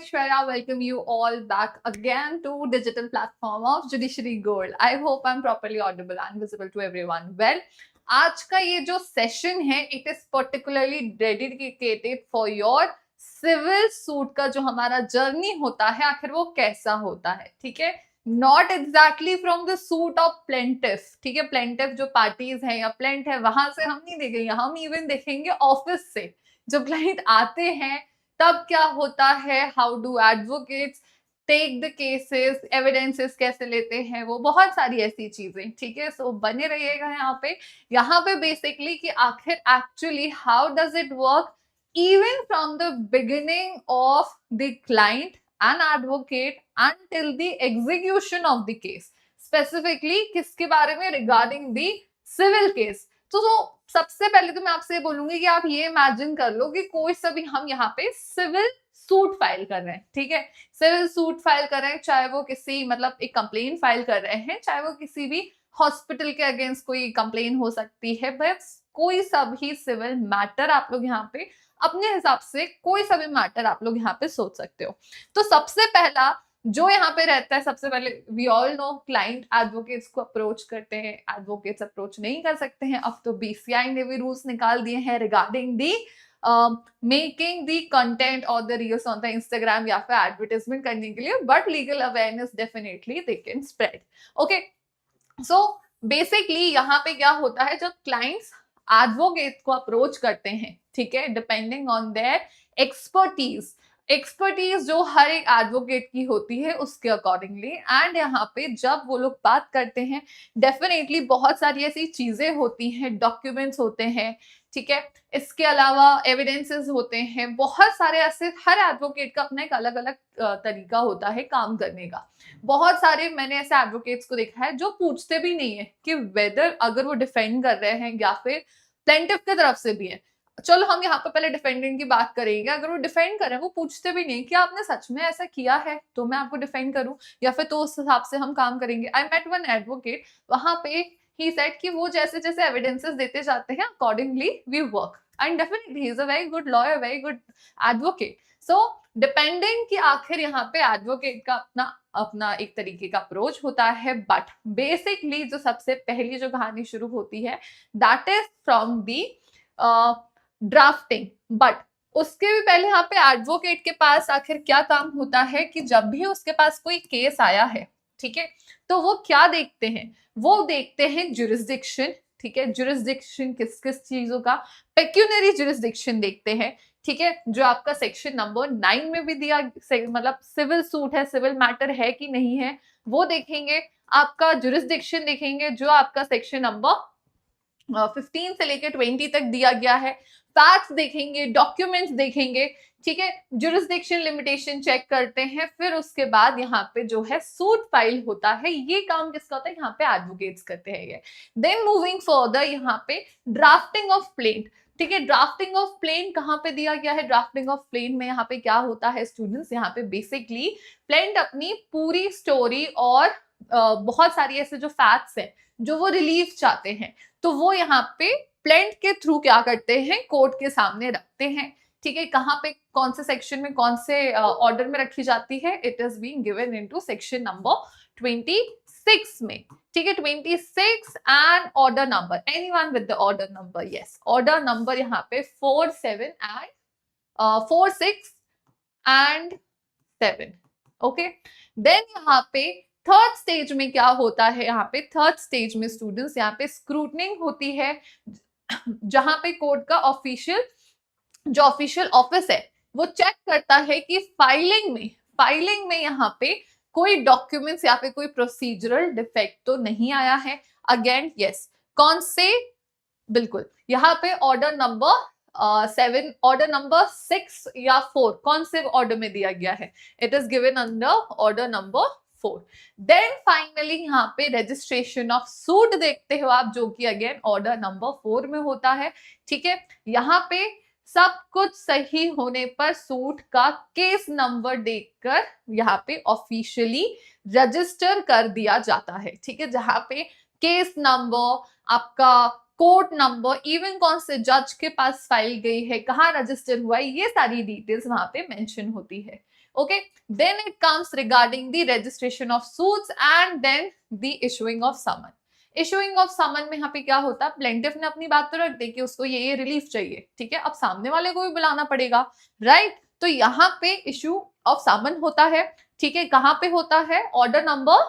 Aishwarya. Welcome you all back again to digital platform of Judiciary Gold. I hope I'm properly audible and visible to everyone. Well, आज का ये जो session है it is particularly dedicated for your civil suit का जो हमारा journey होता है आखिर वो कैसा होता है, ठीक है। Not exactly from the suit of plaintiff, ठीक है। प्लेंटिफ जो पार्टीज है या प्लेंट है वहां से हम नहीं देखेंगे, हम इवन देखेंगे ऑफिस से जब क्लाइंट आते हैं तब क्या होता है, how do advocates take the cases, evidences कैसे लेते हैं, वो बहुत सारी ऐसी चीजें, ठीक है। सो बने रहिएगा यहाँ पे बेसिकली कि आखिर actually how does it work even from the beginning of the client and advocate until the execution of the case, specifically किसके बारे में, regarding the civil case। तो सबसे पहले तो मैं आपसे बोलूंगी कि आप ये इमेजिन कर लो कि कोई सा भी हम यहाँ पे सिविल सूट फाइल कर रहे हैं, ठीक है। सिविल सूट फाइल कर रहे हैं, चाहे वो किसी मतलब एक कंप्लेन फाइल कर रहे हैं, चाहे वो किसी भी हॉस्पिटल के अगेंस्ट कोई कंप्लेन हो सकती है, बस कोई सा भी सिविल मैटर आप लोग यहाँ पे अपने हिसाब से कोई सा भी मैटर आप लोग यहाँ पे सोच सकते हो। तो सबसे पहला जो यहाँ पे रहता है, सबसे पहले we all know client advocates को अप्रोच करते हैं, एडवोकेट्स अप्रोच नहीं कर सकते हैं। अब तो बीसीआई ने भी रूल्स निकाल दिए हैं regarding the making the content और the reels on the Instagram या फिर एडवर्टाइजमेंट करने के लिए, but legal awareness definitely they can spread. Okay, so basically यहाँ पे क्या होता है, जब क्लाइंट्स एडवोकेट को अप्रोच करते हैं, ठीक है, डिपेंडिंग ऑन देयर एक्सपर्टीज जो हर एक एडवोकेट की होती है उसके अकॉर्डिंगली, एंड यहाँ पे जब वो लोग बात करते हैं डेफिनेटली बहुत सारी ऐसी चीजें होती हैं, डॉक्यूमेंट्स होते हैं, ठीक है। इसके अलावा एविडेंसेस होते हैं, बहुत सारे ऐसे, हर एडवोकेट का अपना एक अलग अलग तरीका होता है काम करने का। बहुत सारे मैंने ऐसे एडवोकेट्स को देखा है जो पूछते भी नहीं है कि वेदर अगर वो डिफेंड कर रहे हैं या फिर प्लेंटिफ की तरफ से भी है। चलो हम यहाँ पे पहले डिफेंडेंट की बात करेंगे। अगर वो डिफेंड कर रहे हैं वो पूछते भी नहीं कि आपने सच में ऐसा किया है तो मैं आपको डिफेंड करूं, या फिर तो उस हिसाब से हम काम करेंगे। आई मेट वन एडवोकेट, वहां पे ही सेड कि वो जैसे जैसे एविडेंसेस देते जाते हैं accordingly we work, and definitely he is a very good lawyer, very good advocate. So depending कि आखिर यहाँ पे एडवोकेट का अपना अपना एक तरीके का अप्रोच होता है, बट बेसिकली जो सबसे पहली जो कहानी शुरू होती है that is from the drafting. But उसके भी पहले यहाँ पे एडवोकेट के पास आखिर क्या काम होता है कि जब भी उसके पास कोई केस आया है, ठीक है, तो वो क्या देखते हैं, वो देखते हैं जुरिस्डिक्शन, ठीक है। जुरिस्डिक्शन किस किस चीजों का, पेक्यूनरी जुरिस्डिक्शन देखते हैं, ठीक है, जो आपका सेक्शन नंबर 9 में भी दिया, मतलब सिविल सूट है, सिविल मैटर है कि नहीं है वो देखेंगे। आपका जुरिस्डिक्शन देखेंगे जो आपका सेक्शन नंबर 15 से लेकर 20 तक दिया गया है। फैक्ट्स देखेंगे, डॉक्यूमेंट्स देखेंगे, ठीक है, जुरिस्डिक्शन लिमिटेशन चेक करते हैं। फिर उसके बाद यहाँ पे जो है सूट फाइल होता है, ये काम किसका होता है, यहाँ पे एडवोकेट्स करते हैं। देन मूविंग फर्दर यहाँ पे ड्राफ्टिंग ऑफ प्लेंट, ठीक है। ड्राफ्टिंग ऑफ प्लेन कहाँ पे दिया गया है, ड्राफ्टिंग ऑफ प्लेन में यहाँ पे क्या होता है स्टूडेंट्स, यहाँ पे बेसिकली प्लेंट अपनी पूरी स्टोरी और बहुत सारी ऐसे जो फैक्ट्स हैं जो वो रिलीफ चाहते हैं, तो वो यहाँ पे प्लेंट के थ्रू क्या करते हैं, कोर्ट के सामने रखते हैं, ठीक है। कहाँ पे कौन से सेक्शन में कौन से ऑर्डर में रखी जाती है, it is being given into section number 26 में, ठीक है। 26 and order number, anyone with the order number, yes, order number यहाँ पे 47 एंड 46 एंड 7, ओके। देन यहाँ पे थर्ड स्टेज में क्या होता है, यहाँ पे थर्ड स्टेज में स्टूडेंट्स यहाँ पे स्क्रूटनिंग होती है, जहां पे कोर्ट का जो ऑफिशियल ऑफिस है वो चेक करता है कि फाइलिंग में यहाँ पे कोई डॉक्यूमेंट्स या फिर कोई प्रोसीजरल डिफेक्ट तो नहीं आया है। अगेन यस, कौन से, बिल्कुल यहाँ पे ऑर्डर नंबर 7, ऑर्डर नंबर 6 या 4 कौन से ऑर्डर में दिया गया है, it is given under order number 4। Then finally यहाँ पे रजिस्ट्रेशन ऑफ सूट देखते हो आप, जो कि अगेन ऑर्डर नंबर 4 में होता है, ठीक है। यहाँ पे सब कुछ सही होने पर सूट का केस नंबर देखकर यहाँ पे ऑफिशियली रजिस्टर कर दिया जाता है, ठीक है। जहाँ पे केस नंबर, आपका कोर्ट नंबर, इवन कौन से जज के पास फाइल गई है, कहाँ रजिस्टर हुआ है, ये सारी डिटेल्स वहां पे मेंशन होती है। Okay, then it comes regarding the registration of suits and then the issuing of summon. Issuing of summon में यहाँ पे क्या होता है, प्लेंटिफ ने अपनी बात तो रख दी कि उसको ये रिलीफ चाहिए, ठीक है, अब सामने वाले को भी बुलाना पड़ेगा, राइट। तो यहाँ पे इशू ऑफ समन होता है, ठीक है, कहाँ पे होता है, ऑर्डर नंबर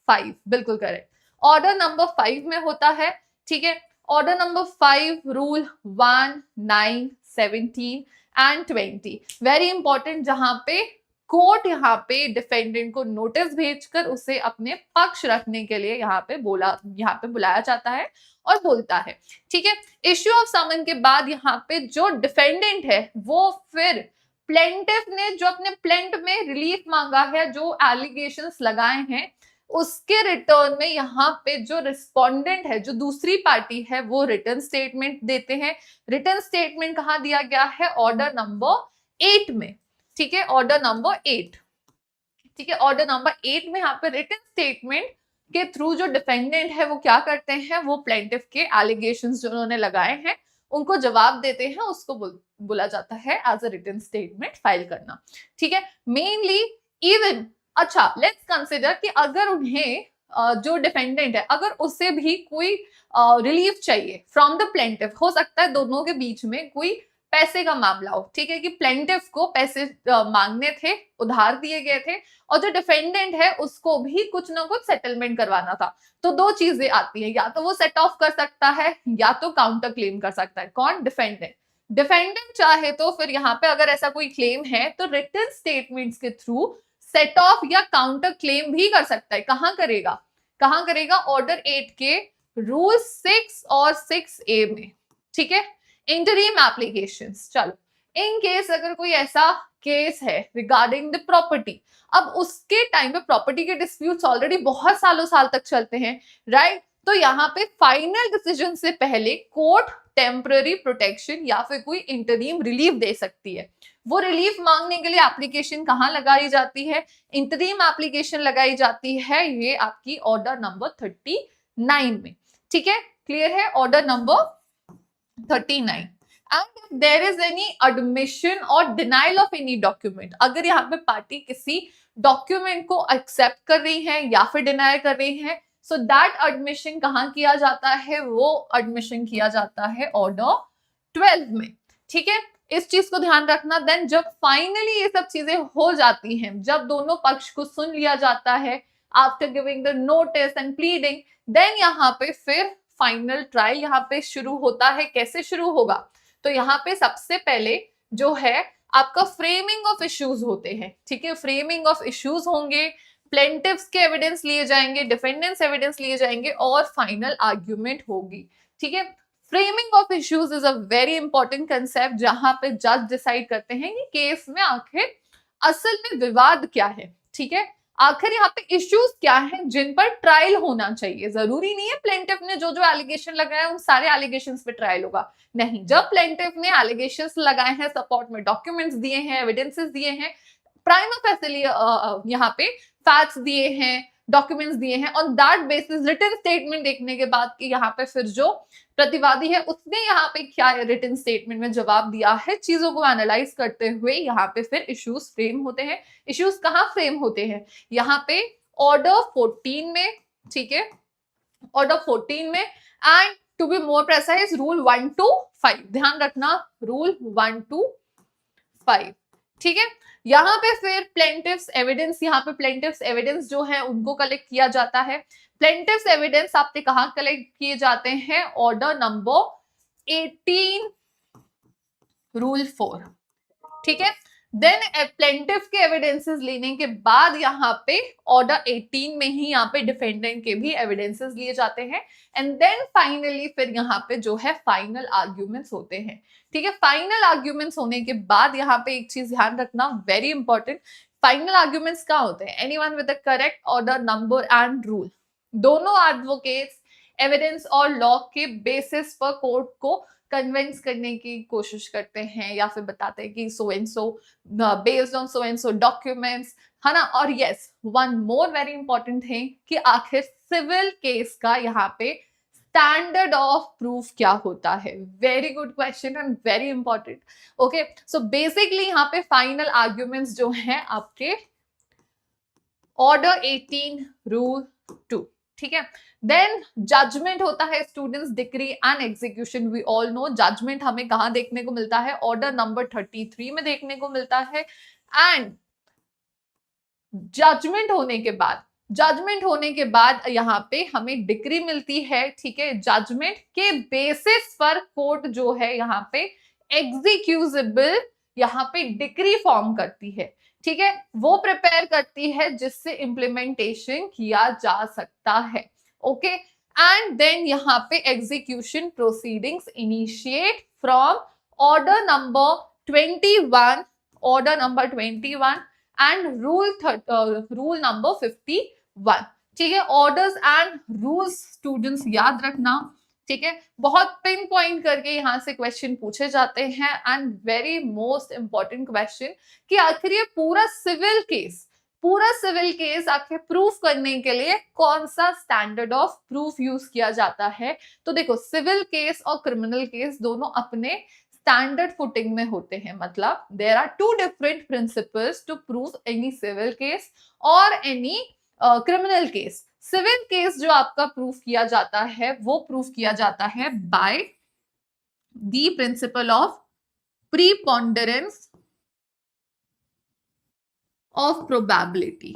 5, बिल्कुल करेक्ट, ऑर्डर नंबर 5 में होता है, ठीक है। Order number 5 rule 1, 9, 17 and 20 very important, जहां पे कोर्ट यहाँ पे डिफेंडेंट को नोटिस भेजकर उसे अपने पक्ष रखने के लिए यहाँ पे बुलाया जाता है और बोलता है, ठीक है। इश्यू ऑफ समन के बाद यहाँ पे जो डिफेंडेंट है वो फिर प्लेंटिफ ने जो अपने प्लेंट में रिलीफ मांगा है, जो एलिगेशंस लगाए हैं, उसके रिटर्न में यहाँ पे जो रिस्पोंडेंट है, जो दूसरी पार्टी है, वो रिटर्न स्टेटमेंट देते हैं। रिटर्न स्टेटमेंट कहाँ दिया गया है, ऑर्डर नंबर 8 में, ठीक है, ऑर्डर नंबर 8, ठीक है, ऑर्डर नंबर 8 में यहाँ पे रिटन स्टेटमेंट के थ्रू जो डिफेंडेंट है वो क्या करते हैं, वो प्लेंटिफ के एलिगेशंस जो उन्होंने लगाए हैं उनको जवाब देते हैं, उसको बोला जाता है as a written statement file करना, ठीक है। मेनली इवन, अच्छा लेट्स कंसिडर कि अगर उन्हें जो डिफेंडेंट है अगर उसे भी कोई रिलीफ चाहिए फ्रॉम द प्लेंटिफ, हो सकता है दोनों के बीच में कोई पैसे का मामला हो, ठीक है, कि प्लेंटिफ को पैसे मांगने थे, उधार दिए गए थे, और जो डिफेंडेंट है उसको भी कुछ ना कुछ सेटलमेंट करवाना था, तो दो चीजें आती है, या तो वो सेट ऑफ कर सकता है या तो काउंटर क्लेम कर सकता है। कौन, डिफेंडेंट। डिफेंडेंट चाहे तो फिर यहाँ पे अगर ऐसा कोई क्लेम है तो रिटन स्टेटमेंट्स के थ्रू सेट ऑफ या काउंटर क्लेम भी कर सकता है। कहां करेगा, ऑर्डर 8 के रूल 6 और 6A में, ठीक है। इंटरिम एप्लीकेशंस, चलो इन केस अगर कोई ऐसा केस है रिगार्डिंग द प्रॉपर्टी, अब उसके टाइम पे प्रॉपर्टी के डिस्प्यूट्स ऑलरेडी बहुत साल तक चलते हैं, राइट, तो यहाँ पे फाइनल डिसीजन से पहले कोर्ट टेम्पररी प्रोटेक्शन या फिर कोई इंटरिम रिलीफ दे सकती है। वो रिलीफ मांगने के लिए एप्लीकेशन कहाँ लगाई जाती है, इंटरिम एप्लीकेशन लगाई जाती है, ये आपकी ऑर्डर नंबर 39 में, ठीक है, क्लियर है, order number 39। And if there is any admission or denial of any document, अगर यहाँ पे पार्टी किसी डॉक्यूमेंट को एक्सेप्ट कर रही है या फिर डिनाई कर रही है, सो दैट एडमिशन कहाँ किया जाता है, वो एडमिशन किया जाता है ऑर्डर 12 में, ठीक है, इस चीज को ध्यान रखना। देन जब फाइनली ये सब चीजें हो जाती हैं, जब दोनों पक्ष को सुन लिया जाता है, after giving the notice and pleading, then यहाँ पे फिर फाइनल ट्रायल यहाँ पे शुरू होता है। कैसे शुरू होगा, तो यहाँ पे सबसे पहले जो है आपका फ्रेमिंग ऑफ इश्यूज होते हैं, ठीक है, फ्रेमिंग ऑफ इश्यूज होंगे, प्लेंटिव्स के एविडेंस लिए जाएंगे, डिफेंडेंट्स एविडेंस लिए जाएंगे और फाइनल आर्ग्यूमेंट होगी, ठीक है। Framing of issues is a very important concept, जहां पे जज डिसाइड करते हैं कि केस में आखिर असल में विवाद क्या है, ठीक है, आखिर यहाँ पे इश्यूज क्या हैं जिन पर ट्रायल होना चाहिए। जरूरी नहीं है प्लेंटिफ ने जो एलिगेशन लगाए उन सारे एलिगेशंस पे ट्रायल होगा, नहीं, जब प्लेंटिफ ने एलिगेशंस लगाए हैं, सपोर्ट में डॉक्यूमेंट्स दिए हैं, एविडेंसेस दिए हैं, प्राइमा फेसिली यहाँ पे फैक्ट्स दिए हैं, डॉक्यूमेंट्स दिए हैं, on that basis written statement देखने के बाद कि यहाँ पे फिर जो प्रतिवादी है उसने यहाँ पे क्या रिटन स्टेटमेंट में जवाब दिया है, चीजों को एनालाइज करते हुए यहाँ पे फिर इश्यूज फ्रेम होते हैं। इश्यूज कहाँ फ्रेम होते हैं, यहाँ पे ऑर्डर 14 में, ठीक है, ऑर्डर 14 में, and to be more precise rule 1 to 5, ध्यान रखना, रूल 1 to 5, ठीक है। यहाँ पे फिर प्लेंटिव्स एविडेंस, यहाँ पे प्लेंटिव्स एविडेंस जो है उनको कलेक्ट किया जाता है। प्लेंटिव्स एविडेंस आपने कहाँ कलेक्ट किए जाते हैं, ऑर्डर नंबर 18 रूल 4, ठीक है। देन प्लेंटिफ के एविडेंसेस लेने के बाद यहाँ पे ऑर्डर 18 में ही यहाँ पे डिफेंडेंट के भी एविडेंसेस लिए जाते हैं, एंड देन फाइनली फिर यहाँ पे जो है फाइनल आर्ग्यूमेंट्स होते हैं, ठीक है। फाइनल आर्ग्यूमेंट्स होने के बाद यहाँ पे एक चीज ध्यान रखना, वेरी इंपॉर्टेंट, फाइनल आर्ग्यूमेंट्स क्या होते हैं, anyone with the correct order number and rule, दोनों एडवोकेट्स एविडेंस और लॉ के बेसिस पर कोर्ट को कन्विंस करने की कोशिश करते हैं या फिर बताते हैं कि so and so based on so and so documents, है ना। और yes, one more very important है कि आखिर सिविल केस का यहाँ पे स्टैंडर्ड ऑफ प्रूफ क्या होता है? Very good question and very important. Okay, so basically यहाँ पे फाइनल आर्ग्यूमेंट्स जो हैं आपके ऑर्डर 18 रूल 2. ठीक है. देन जजमेंट होता है students, decree and execution. We all know judgement हमें कहां देखने को मिलता है? ऑर्डर नंबर 33 में देखने को मिलता है. एंड जजमेंट होने के बाद यहाँ पे हमें डिक्री मिलती है. ठीक है. जजमेंट के बेसिस पर कोर्ट जो है यहाँ पे एग्जीक्यूजेबल यहाँ पे डिक्री फॉर्म करती है. ठीक है. वो प्रिपेयर करती है जिससे इंप्लीमेंटेशन किया जा सकता है. ओके. एंड देन यहाँ पे execution proceedings initiate from order number 21 and rule number 51. ठीक है. ऑर्डर्स एंड रूल्स स्टूडेंट्स याद रखना. ठीक है. बहुत पिन पॉइंट करके यहाँ से क्वेश्चन पूछे जाते हैं and very most important question कि आखिर ये पूरा सिविल केस आखिर प्रूफ करने के लिए कौन सा स्टैंडर्ड ऑफ प्रूफ यूज किया जाता है. तो देखो, सिविल केस और क्रिमिनल केस दोनों अपने स्टैंडर्ड फुटिंग में होते हैं. मतलब there are two different principles to prove any civil case और any criminal case. Civil case जो आपका प्रूफ किया जाता है वो प्रूफ किया जाता है bye the principle of preponderance of probability.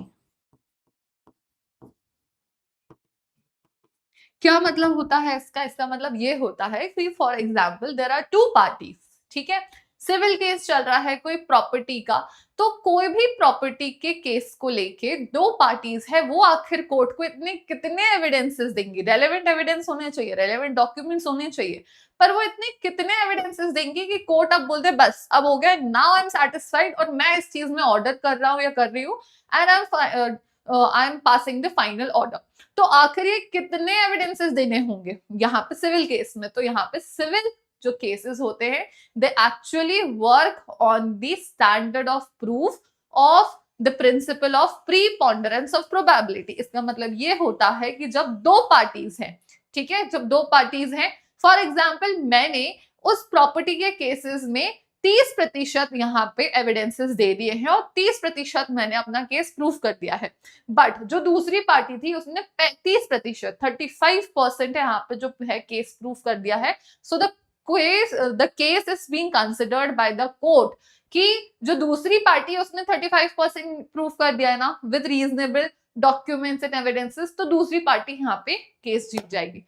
क्या मतलब होता है इसका मतलब ये होता है कि for example there are two parties. ठीक है. सिविल केस चल रहा है कोई प्रॉपर्टी का, तो कोई भी प्रॉपर्टी के केस को लेके दो पार्टीज है, वो आखिर कोर्ट को कितने एविडेंसेस देंगी? रेलेवेंट एविडेंस होने चाहिए, रेलेवेंट डॉक्यूमेंट्स होने चाहिए, पर वो इतने कितने एविडेंसेस देंगी कि कोर्ट अब बोलते बस अब हो गया, नाउ आई एम सेटिस्फाइड और मैं इस चीज में ऑर्डर कर रहा हूँ या कर रही हूँ and I am passing the final order. तो आखिर ये कितने एविडेंसेस देने होंगे यहाँ पे सिविल केस में? तो यहाँ पे सिविल जो केसेस होते हैं they actually work on the standard of proof of the principle of preponderance of probability. इसका मतलब ये होता है कि जब दो पार्टीज हैं, ठीक है, जब दो पार्टीज हैं, फॉर एग्जाम्पल मैंने उस प्रॉपर्टी के केसेस में 30% यहाँ पे एविडेंसेस दे दिए हैं और 30% मैंने अपना केस प्रूफ कर दिया है. बट जो दूसरी पार्टी थी उसने 35%, 35% यहाँ पे जो है केस प्रूफ कर दिया है. So the case is being considered by the court कि जो दूसरी पार्टी है उसने 35% प्रूफ कर दिया है ना with reasonable documents and evidences, तो दूसरी पार्टी यहाँ पे केस जीत जाएगी.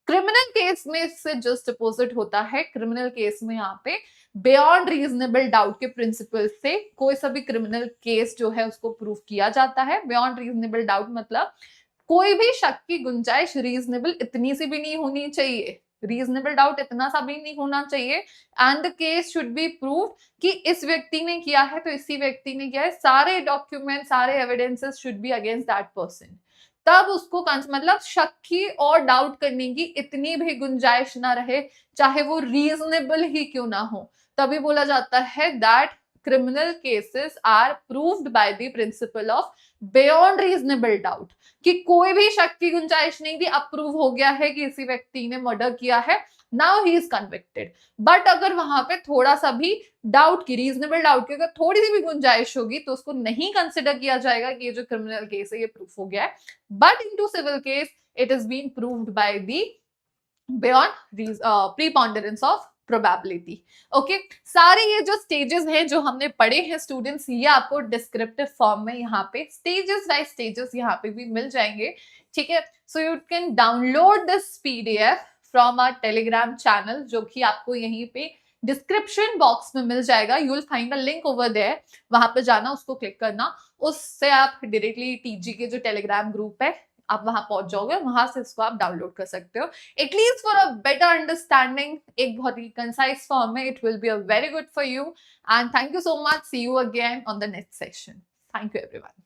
क्रिमिनल केस में इससे जस्ट अपोजिट होता है. क्रिमिनल केस में यहाँ पे बियॉन्ड रीजनेबल डाउट के प्रिंसिपल से कोई सा भी क्रिमिनल केस जो है उसको प्रूफ किया जाता है. बियॉन्ड रीजनेबल डाउट मतलब कोई भी शक की गुंजाइश रीजनेबल इतनी सी भी नहीं होनी चाहिए, रीजनेबल डाउट इतना सा भी नहीं होना चाहिए and the case should be prove कि इस व्यक्ति ने किया है तो इसी व्यक्ति ने किया है. सारे डॉक्यूमेंट, सारे evidences should be against that person. तब उसको मतलब शक की और डाउट करने की इतनी भी गुंजाइश ना रहे, चाहे वो रीजनेबल ही क्यों ना हो, तभी बोला जाता है that criminal cases are proved by the principle of beyond reasonable doubt. कि कोई भी शक की गुंजाइश नहीं थी, अब प्रूव हो गया है कि इसी व्यक्ति ने मर्डर किया है, now he is convicted. But अगर वहां पे थोड़ा सा भी डाउट की, रीजनेबल डाउट की अगर थोड़ी सी भी गुंजाइश होगी तो उसको नहीं कंसिडर किया जाएगा कि ये जो क्रिमिनल केस है ये प्रूफ हो गया है. But into civil case it is been proved by the beyond preponderance of probability. Okay. सारे ये जो स्टेजेस हैं जो हमने पढ़े हैं स्टूडेंट्स, ये आपको डिस्क्रिप्टिव फॉर्म में यहाँ पे स्टेजेस बाय स्टेजेस यहाँ पे भी मिल जाएंगे. ठीक है. So you can download this PDF from our Telegram channel, जो कि आपको यहीं पे डिस्क्रिप्शन बॉक्स में मिल जाएगा. You will find a link over there, वहां पे जाना, उसको क्लिक करना, उससे आप डायरेक्टली टीजी के जो टेलीग्राम ग्रुप है आप वहां पहुंच जाओगे, वहां से इसको आप डाउनलोड कर सकते हो. At least for a better understanding, एक बहुत ही कंसाइज फॉर्म में, it will be a very good for you. And thank you so much. See you again on the next session. Thank you everyone.